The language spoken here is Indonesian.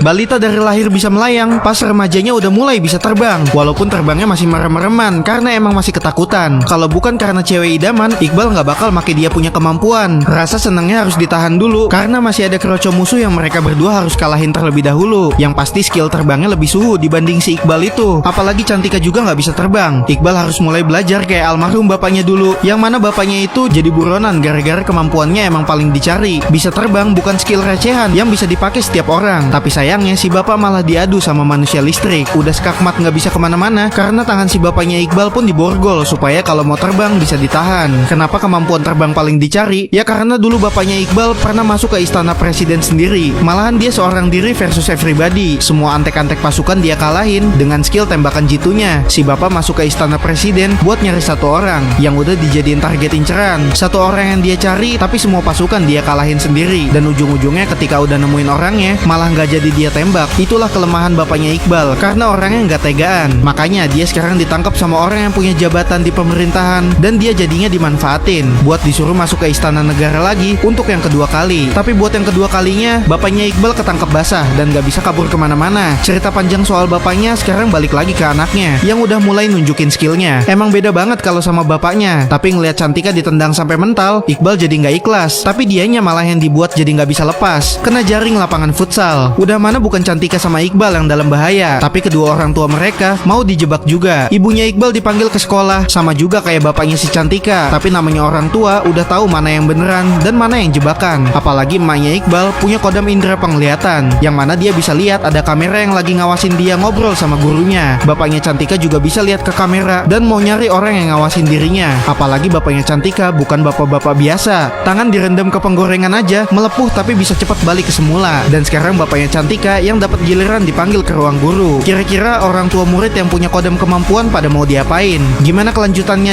Balita dari lahir bisa melayang, pas remajanya udah mulai bisa terbang. Walaupun terbangnya masih merem-mereman karena emang masih ketakutan. Kalau bukan karena cewek idaman, Iqbal nggak bakal make dia punya kemampuan. Rasa senangnya harus ditahan dulu karena masih ada keroco musuh yang mereka berdua harus kalahin terlebih dahulu. Yang pasti skill terbangnya lebih suhu dibanding si Iqbal itu. Apalagi Cantika juga nggak bisa terbang. Iqbal harus mulai belajar kayak almarhum bapaknya dulu, yang mana bapaknya itu jadi buronan gara-gara kemampuannya emang paling dicari. Bisa terbang bukan skill recehan yang bisa dipakai setiap orang. Tapi sayangnya si bapak malah diadu sama manusia listrik. Udah skakmat nggak bisa kemana-mana karena tangan si bapaknya Iqbal pun diborgol supaya kalau mau terbang bisa ditahan. Kenapa kemampuan terbang paling dicari? Ya karena dulu bapaknya Iqbal pernah masuk ke istana presiden sendiri. Malahan dia seorang diri versus everybody. Semua antek-antek pasukan dia kalahin dengan skill tembakan jitunya. Si bapak masuk ke istana presiden buat nyari satu orang yang udah dijadiin target inceran. Satu orang yang dia cari tapi semua pasukan dia kalahin sendiri. Dan ujung-ujungnya ketika udah nemuin orangnya malah nggak jadi dia tembak. Itulah kelemahan bapaknya Iqbal karena orangnya nggak tegaan. Makanya dia sekarang ditangkap sama orang yang punya jabatan di pemerintahan dan dia jadinya dimanfaatin buat disuruh masuk ke istana negara lagi untuk yang kedua kali. Tapi buat yang kedua kalinya bapaknya Iqbal ketangkep basah dan nggak bisa kabur kemana-mana. Cerita panjang soal bapaknya sekarang balik lagi ke anaknya yang udah mulai nunjukin skillnya. Emang beda banget kalau sama bapaknya. Tapi ngelihat Cantika ditendang sampai mental, Iqbal jadi nggak ikhlas. Tapi dianya malah yang dibuat jadi nggak bisa lepas. Kena jaring lapangan futsal. Udah mana bukan Cantika sama Iqbal yang dalam bahaya, tapi kedua orang tua mereka mau dijebak juga. Ibunya Iqbal dipanggil ke sekolah, sama juga kayak bapaknya si Cantika. Tapi namanya orang tua udah tahu mana yang beneran dan mana yang jebakan. Apalagi emaknya Iqbal punya kodam indera penglihatan, yang mana dia bisa lihat ada kamera yang lagi ngawasin dia ngobrol sama gurunya. Bapaknya Cantika juga bisa lihat ke kamera dan mau nyari orang yang ngawasin dirinya. Apalagi bapaknya Cantika bukan bapak-bapak biasa. Tangan direndam ke penggorengan aja melepuh tapi bisa cepat balik ke semula. Dan sekarang bapaknya Cantika yang dapat giliran dipanggil ke ruang guru. Kira-kira orang tua murid yang punya kodam kemampuan pada mau diapain? Gimana kelanjutannya?